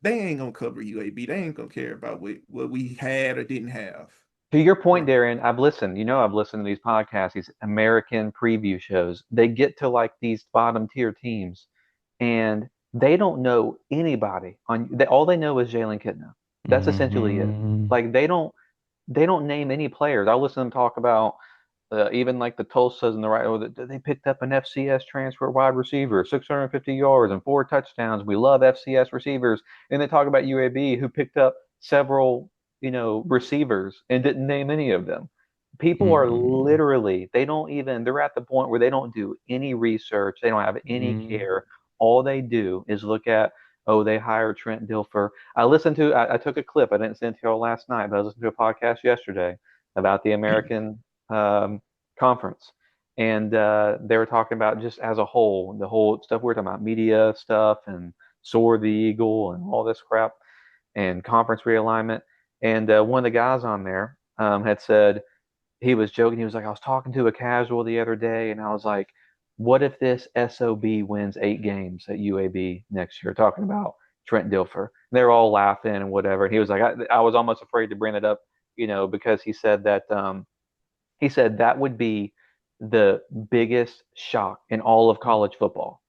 they ain't gonna cover UAB. They ain't gonna care about what we had or didn't have. to your point, Right. Darren, I've listened. I've listened to these podcasts, these American preview shows. They get to like these bottom tier teams, and they don't know anybody all they know is Jalen Kitna. That's essentially it. Hmm. Like they don't name any players. I listen to them talk about even like the Tulsas and the right. Oh, they picked up an FCS transfer wide receiver, 650 yards and 4 touchdowns. We love FCS receivers. And they talk about UAB, who picked up several, receivers and didn't name any of them. People are Hmm. literally, they don't even, they're at the point where they don't do any research. They don't have any Hmm. care. All they do is look at, oh, they hired Trent Dilfer. I took a clip. I didn't send it to y'all last night, but I listened to a podcast yesterday about the American conference. And they were talking about just as a whole, the whole stuff we were talking about, media stuff and Soar the Eagle and all this crap and conference realignment. And one of the guys on there had said, he was joking. He was like, I was talking to a casual the other day, and I was like, what if this SOB wins 8 games at UAB next year? Talking about Trent Dilfer. And they're all laughing and whatever. And he was like, I was almost afraid to bring it up, because he said that would be the biggest shock in all of college football.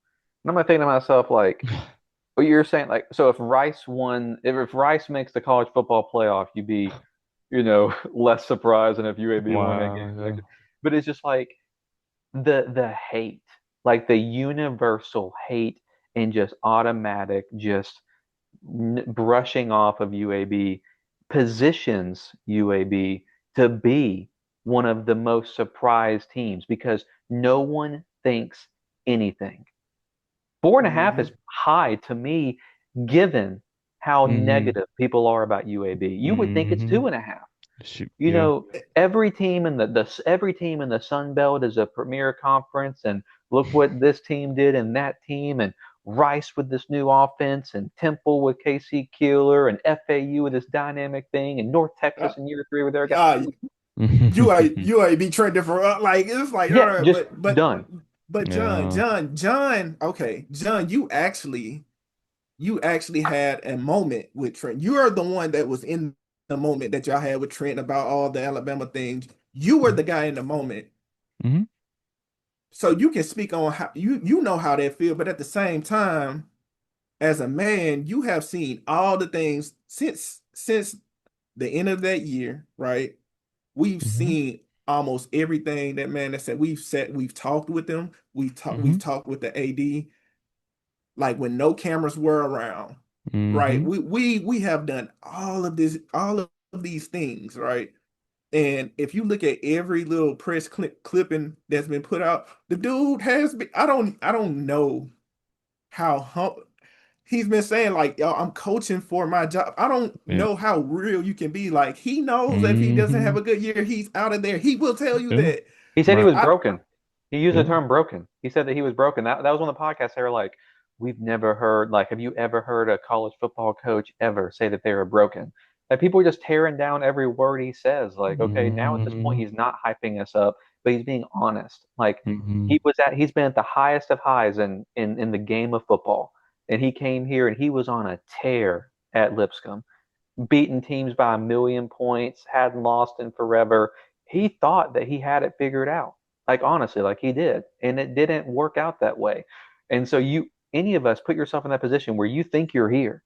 And I'm like thinking to myself, like, what you're saying, like, so if Rice makes the college football playoff, you'd be, less surprised than if UAB won 8 games next Wow. year. But it's just like the hate, like the universal hate and just automatic, just brushing off of UAB positions UAB to be one of the most surprised teams because no one thinks anything. 4.5 Mm-hmm. is high to me, given how Hmm. negative people are about UAB. You would think it's Hmm. 2.5. Shoot. You Yeah. know, every team in the Sun Belt is a premier conference, and look what this team did and that team, and Rice with this new offense, and Temple with KC Keeler, and FAU with this dynamic thing, and North Uh, Texas in year three with their guy. uh, you ain't be trending for like it's like all Yeah, right, just but done. but Yeah. John, okay, John, you actually had a moment with Trent. You are the one that was in the moment that y'all had with Trent about all the Alabama things. You were the guy in the moment. Hmm. So you can speak on how you know how that feel, but at the same time, as a man, you have seen all the things since the end of that year, right? We've Hmm. seen almost everything that man that said we've talked with them, we've Hmm. talked with the AD, like when no cameras were around, right? Hmm. We have done all of these things, right? And if you look at every little clipping that's been put out, the dude has been, I don't know how he's been saying like, yo, I'm coaching for my job. I don't Yeah. know how real you can be. Like he knows that if he doesn't have Hmm. a good year, he's out of there. He will tell you Yeah. that. He said he Right. was I broken. He used the Yeah. term broken. He said that he was broken. That was on the podcast. They were like, we've never heard, like, have you ever heard a college football coach ever say that they were broken? Like, people are just tearing down every word he says. Like, okay, now at this point, Hmm. he's not hyping us up. but he's being honest. Like Hmm. he's been at the highest of highs in the game of football. And he came here and he was on a tear at Lipscomb, beaten teams by 1 million points, hadn't lost in forever. He thought that he had it figured out. Like honestly, like he did. And it didn't work out that way. And so any of us put yourself in that position where you think you're here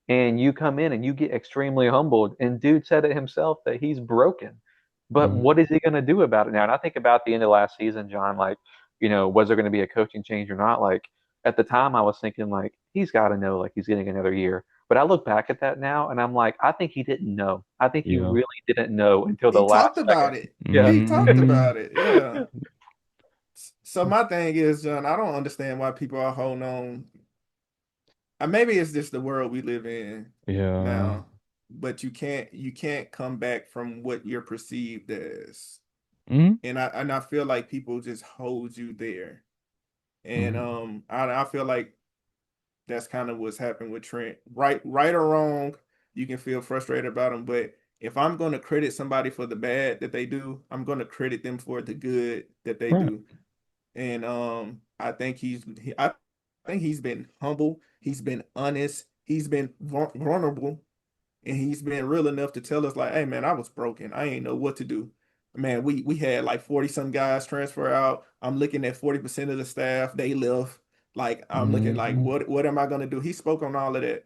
and you come in and you get extremely humbled. And dude said it himself that he's broken. But Hmm. what is he going to do about it now? And I think about the end of last season, John, like, was there going to be a coaching change or not? Like at the time I was thinking like he's got to know like he's getting another year. But I look back at that now and I'm like, I think he didn't know. I think he Yeah. really didn't know until the He talked last second. about it. Yeah. He talked Hmm. about it. Yeah. So my thing is, John, I don't understand why people are holding on. Maybe it's just the world we live in Yeah. now, but you can't come back from what you're perceived as. Hmm. And I feel like people just hold you there. And Hmm. I feel like that's kind of what's happened with Trent. Right or wrong, you can feel frustrated about him, but if I'm going to credit somebody for the bad that they do, I'm going to credit them for the good that they Right. do. And I think he's been humble, he's been honest, he's been vulnerable, and he's been real enough to tell us like, hey man, I was broken. I ain't know what to do. Man, we had like 40 some guys transfer out. I'm looking at 40% of the staff, they left. Like I'm looking like Hmm. what am I gonna do? He spoke on all of that.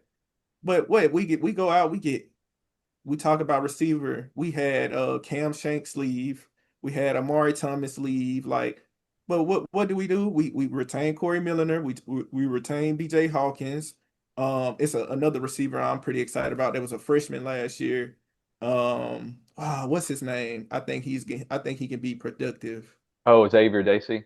But what we go out, we talk about receiver. We had Cam Shanks leave. We had Amari Thomas leave. Like, but what do? We retain Corey Milliner. We retain BJ Hawkins. It's another receiver I'm pretty excited about. That was a freshman last year. What's his name? I think he can be productive. Oh, Xavier Dacey.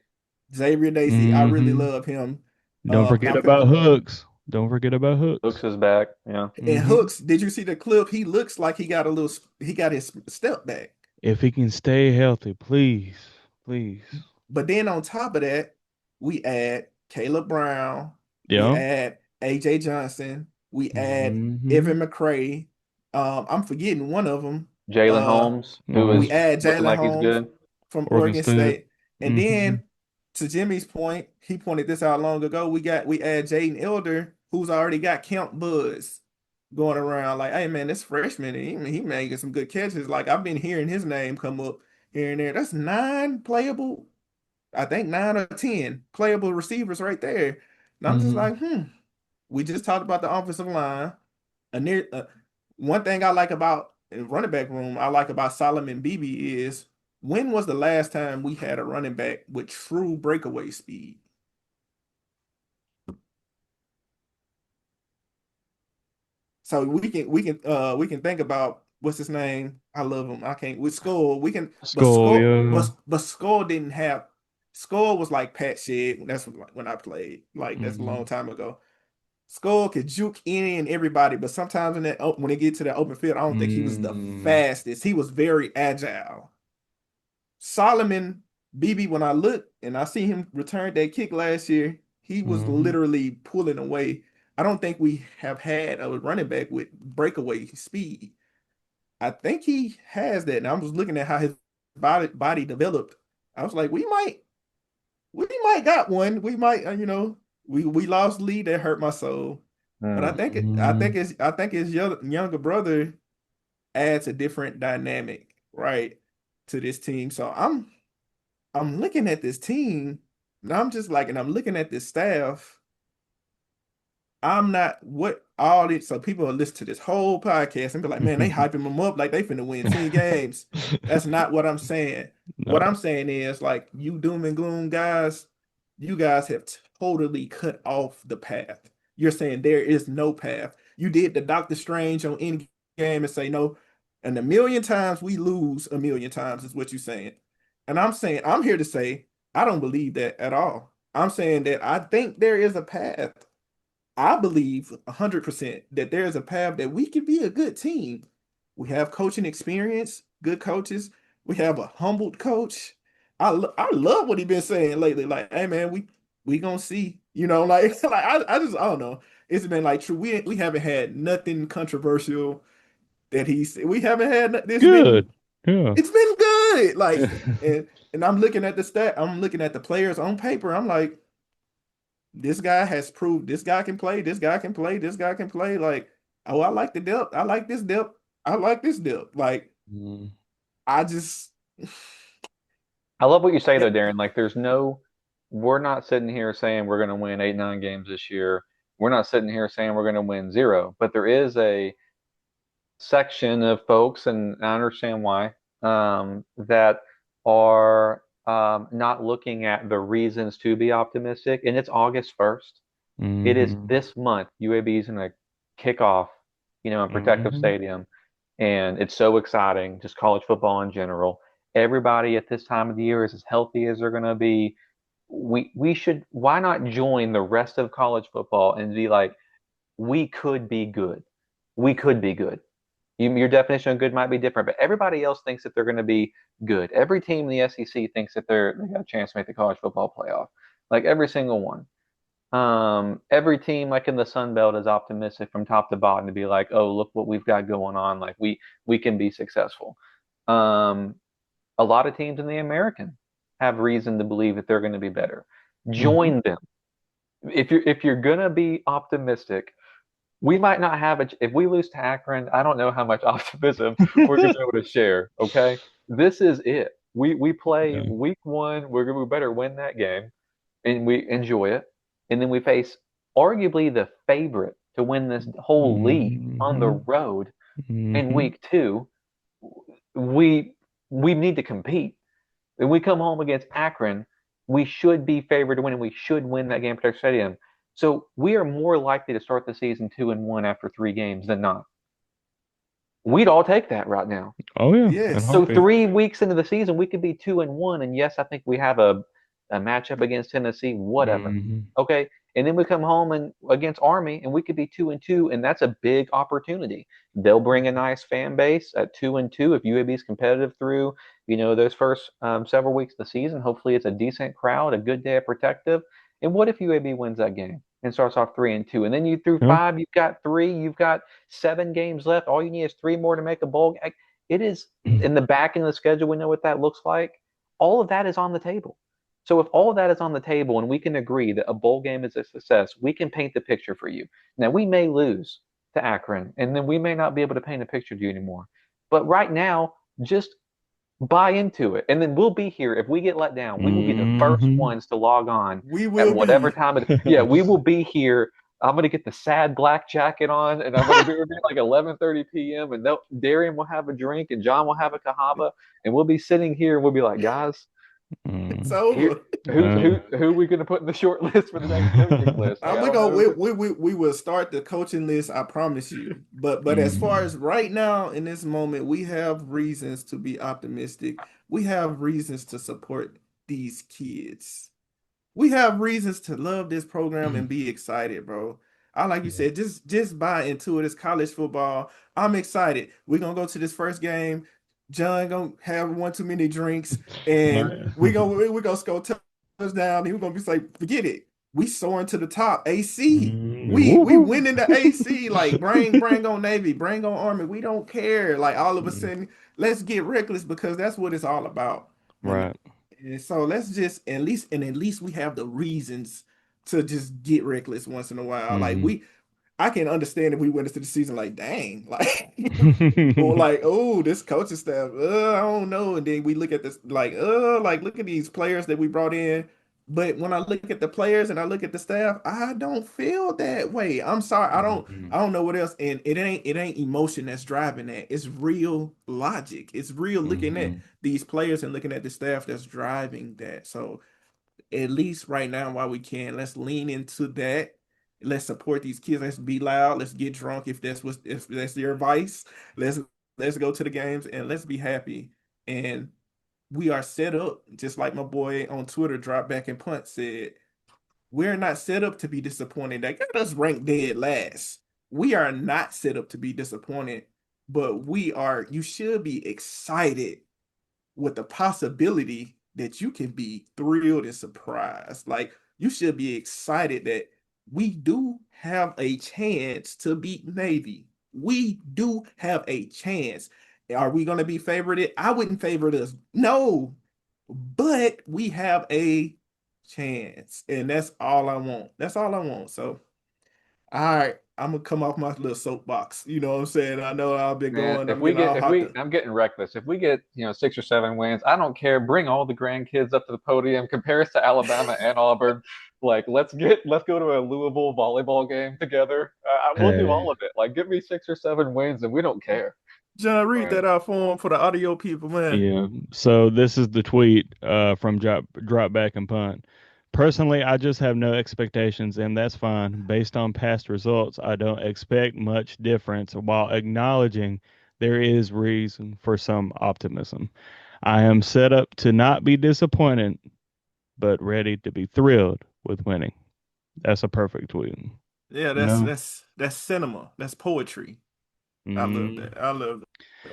Xavier Dacey. I really Hmm. love him. Don't forget I'm con about Hooks. Don't forget about Hooks Hooks. is back. Yeah. And Hmm. Hooks. Did you see the clip? He looks like he got his step back. If he can stay healthy, please, please. But then on top of that, we add Caleb Brown, we Yeah. add AJ Johnson, we add Hmm. Evan McCray. I'm forgetting one of them. Jalen Holmes, who We is add looking Jalen like he's Holmes good. from Oregon Oregon State. State. And Hmm. then to Jimmy's point, he pointed this out long ago. We add Jaden Elder, who's already got camp buzz going around. Like, hey man, this freshman, he making some good catches. Like I've been hearing his name come up here and there. That's nine playable, I think 9 or 10 playable receivers right there. And I'm just Hmm. like, we just talked about the offensive line. And one thing I like about in running back room, I like about Solomon Beebe is when was the last time we had a running back with true breakaway speed? So we can think about what's his name. I love him. I can't with Skull. We can, but Skull, Skull, yeah. but Skull didn't have. Skull was like Pat Shed. That's when I played. Like that's a long Hmm. time ago. Skull could juke any and everybody, but sometimes when they get to that open field, I don't think he was the Mm. fastest. He was very agile. Solomon BB, when I look and I see him return that kick last year, he was Hmm. literally pulling away. I don't think we have had a running back with breakaway speed. I think he has that. And I was looking at how his body developed. I was like, we might got one. We might, we lost Lee. That hurt my soul. But Mm. Hmm. I think his younger brother adds a different dynamic, right, to this team. So I'm looking at this team, and I'm just like, and I'm looking at this staff. I'm not what all this. So people will listen to this whole podcast and be like, man, they hyping them up like they finna win 10 games. That's not what I'm saying. No. What I'm saying is like you doom and gloom guys, you guys have totally cut off the path. You're saying there is no path. You did the Doctor Strange on any game and say no. And a million times we lose a million times is what you're saying. And I'm saying, I'm here to say, I don't believe that at all. I'm saying that I think there is a path. I believe 100% that there's a path that we can be a good team. We have coaching experience, good coaches. We have a humbled coach. I love what he been saying lately. Like, hey man, we gonna see. Like I don't know. It's been like true. We haven't had nothing controversial that we haven't had. Good. Yeah. It's been good. Like, and I'm looking at the stat, I'm looking at the players on paper. I'm like, this guy has proved this guy can play, this guy can play, this guy can play. Like, oh, I like the depth. I like this depth. I like this depth. Like, Mm, I just I love what you say though, it, Darren. Like, we're not sitting here saying we're going to win 8, 9 games this year. We're not sitting here saying we're going to win zero, but there is a section of folks, and I understand why, that are not looking at the reasons to be optimistic. And it's August 1st. It is mhm, this month. UAB is going to kick off, in Protective mhm, Stadium. And it's so exciting, just college football in general. Everybody at this time of the year is as healthy as they're going to be. We should, why not join the rest of college football and be like, we could be good. We could be good. Your definition of good might be different, but everybody else thinks that they're going to be good. Every team in the SEC thinks that they got a chance to make the college football playoff. Like every single one. Every team like in the Sun Belt is optimistic from top to bottom to be like, oh, look what we've got going on. Like we can be successful. Um, a lot of teams in the American have reason to believe that they're going to be better. mhm. Join them. If you're gonna be optimistic, we might not have it. If we lose to Akron, I don't know how much optimism we're gonna be able to share. Okay, this is it. We play Yeah. week one. We better win that game, and we enjoy it. And then we face arguably the favorite to win this whole league on the Mhm, road in mhm, week two. We need to compete. When we come home against Akron, we should be favored to win, and we should win that game at Protective Stadium. So we are more likely to start the season 2-1 after 3 games than not. We'd all take that right now. Oh yeah, in a yes. So heartbeat. 3 weeks into the season, we could be 2-1, and yes, I think we have a matchup against Tennessee, whatever. Mhm, Okay, and then we come home and against Army, and we could be 2-2, and that's a big opportunity. They'll bring a nice fan base at 2-2 if UAB is competitive through those first several weeks of the season. Hopefully, it's a decent crowd, a good day of protective. And what if UAB wins that game and starts off 3-2, and then you through yeah. five, you've got three, you've got 7 games left. All you need is three more to make a bowl. It is in the back end of the schedule. We know what that looks like. All of that is on the table. So if all of that is on the table and we can agree that a bowl game is a success, we can paint the picture for you. Now we may lose to Akron, and then we may not be able to paint a picture to you anymore. But right now, just buy into it, and then we'll be here. If we get let down, we will be the first Mhm. ones to log on We at will whatever be. time it. Yeah, we will be here. I'm gonna get the sad black jacket on, and I'm gonna be like 11:30 p.m. and Darian will have a drink, and John will have a kahaba, and we'll be sitting here, and we'll be like, guys, It's Mm. here, over. who Yeah. who who are we gonna put in the short list for the next coaching list? Like, I We don't go. know. We will start the coaching list. I promise you. But as far Mhm, as right now in this moment, we have reasons to be optimistic. We have reasons to support these kids. We have reasons to love this program and be excited, bro. I like you mhm. said, just buy into it. It's college football. I'm excited. We're gonna go to this first game. John gonna have one too many drinks, and Right. we gonna score touchdown. And we're gonna be like, forget it. We soaring to the top. AC. We Woohoo. winning the AC. Like bring on Navy, bring on Army. We don't care. Like all of a Mm, sudden, let's get reckless because that's what it's all about. When right. and so let's just at least we have the reasons to just get reckless once in a while. Like Mhm. I can understand if we went into the season like, dang, like or like, oh, this coaching staff, I don't know. And then we look at this like look at these players that we brought in. But when I look at the players and I look at the staff, I don't feel that way. I'm sorry, Mhm, I don't know what else. And it ain't emotion that's driving that. It's real logic. It's real looking at mhm, these players and looking at the staff that's driving that. So at least right now, while we can, let's lean into that. Let's support these kids. Let's be loud. Let's get drunk if that's your advice. Let's let's go to the games and let's be happy. And we are set up, just like my boy on Twitter, Drop Back and Punt said, we're not set up to be disappointed. That got us ranked dead last. We are not set up to be disappointed, but you should be excited with the possibility that you can be thrilled and surprised. Like you should be excited that we do have a chance to beat Navy. We do have a chance. Are we going to be favorited? I wouldn't favorite us. No, but we have a chance, and that's all I want. That's all I want. So, all right, I'm gonna come off my little soapbox. You know what I'm saying? I know I've been Man, going. I'm getting all hot. I'm getting reckless. If we get, 6 or 7 wins, I don't care. Bring all the grandkids up to the podium. Compare us to Alabama and Auburn. Like, let's go to a Louisville volleyball game together. We'll do Hey, all of it. Like, give me 6 or 7 wins, and we don't care. John, read Right. that out for him for the audio people, man. yeah. So this is the tweet from drop back and punt. Personally, I just have no expectations, and that's fine. Based on past results, I don't expect much difference while acknowledging there is reason for some optimism. I am set up to not be disappointed, but ready to be thrilled with winning. That's a perfect tweet. Yeah, You that's know? that's that's cinema. That's poetry. I love Mm. that. I love that.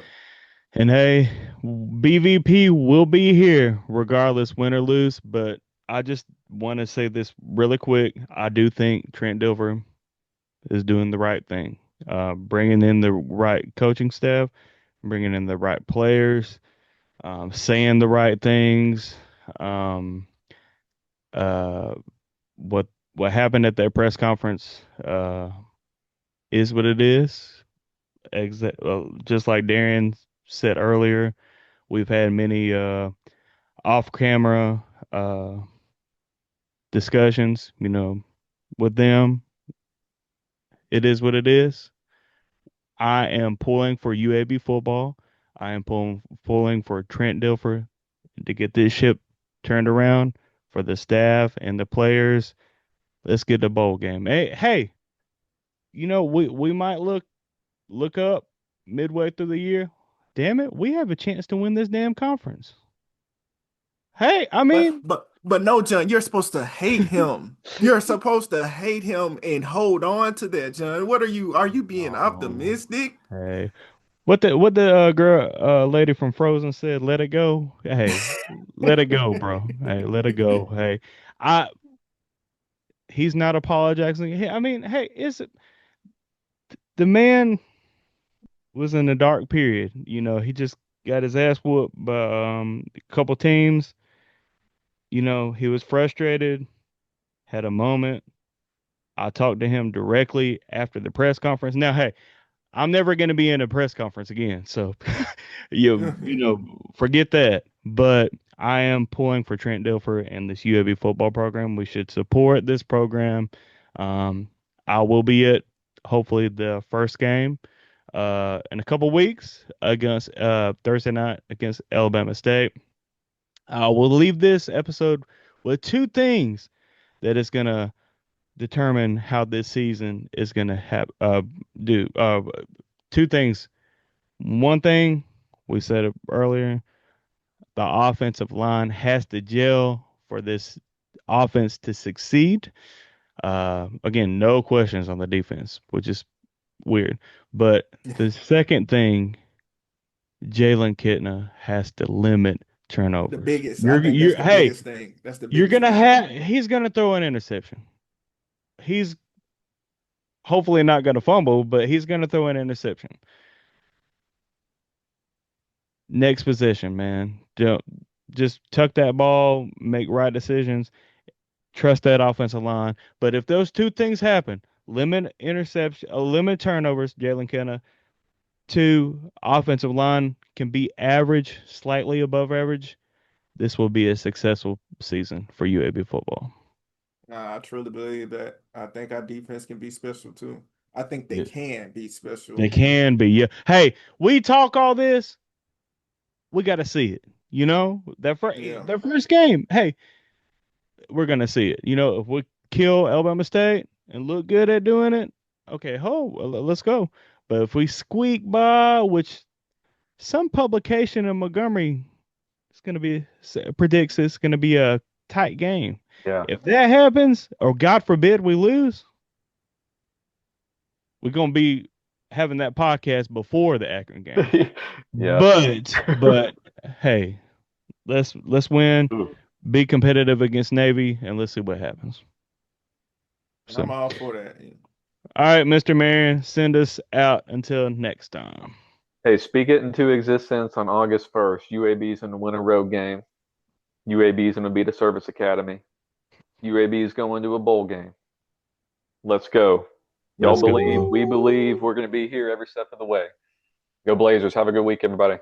And hey, BVP will be here regardless, win or lose. But I just want to say this really quick. I do think Trent Dilfer is doing the right thing, bringing in the right coaching staff, bringing in the right players, saying the right things. Um, uh, what what happened at that press conference is what it is. Just like Darian said earlier, we've had many off-camera uh, discussions, with them. It is what it is. I am pulling for UAB football. I am pulling for Trent Dilfer to get this ship turned around for the staff and the players. Let's get the bowl game. Hey, we might look up midway through the year. Damn it, we have a chance to win this damn conference. Hey, I But mean, but but no, John, you're supposed to hate him. You're supposed to hate him and hold on to that, John. What are you? Are you being oh, optimistic? hey, what the girl lady from Frozen said, let it go. Hey, let it go, bro. Hey, let it go. Hey, I he's not apologizing. Hey, I mean, hey, it's the man was in a dark period. He just got his ass whooped by a couple teams. He was frustrated, had a moment. I talked to him directly after the press conference. Now, hey, I'm never going to be in a press conference again. So, forget that. But I am pulling for Trent Dilfer and this UAB football program. We should support this program. Um, I will be at hopefully the first game in a couple weeks against Thursday night against Alabama State. I will leave this episode with two things that is going to determine how this season is going to have do two things. One thing we said it earlier, the offensive line has to gel for this offense to succeed. Again, no questions on the defense, which is weird. But the second thing, Jalen Kitna has to limit The turnovers. biggest, I think that's You're the hey, biggest thing. That's the you're biggest gonna thing. have he's gonna throw an interception. He's hopefully not gonna fumble, but he's gonna throw an interception. Next possession, man. Don't just tuck that ball, make right decisions, trust that offensive line. But if those two things happen, limit interception, limit turnovers, Jalen Kenna, two offensive line can be average, slightly above average. This will be a successful season for UAB football. Nah, I truly believe that. I think our defense can be special too. I think they Yeah. can be They special. can be. Yeah. Hey, we talk all this. We got to see it. Yeah. Their first game. Hey, we're gonna see it. If we kill Alabama State and look good at doing it, okay, let's go. But if we squeak by, which some publication in Montgomery is gonna be predicts it's gonna be a tight game. Yeah. If that happens, or God forbid we lose, we're gonna be having that podcast before the Akron game. Yeah. But hey, let's win, Ooh. be competitive against Navy, and let's see what happens. And So. I'm all for that. All right, Mr. Marion, send us out until next time. Hey, speak it into existence on August 1st. UAB is going to win a road game. UAB is going to beat a service academy. UAB is going to a bowl game. Let's go. Y'all Let's believe, go. we believe we're going to be here every step of the way. Go Blazers. Have a good week, everybody.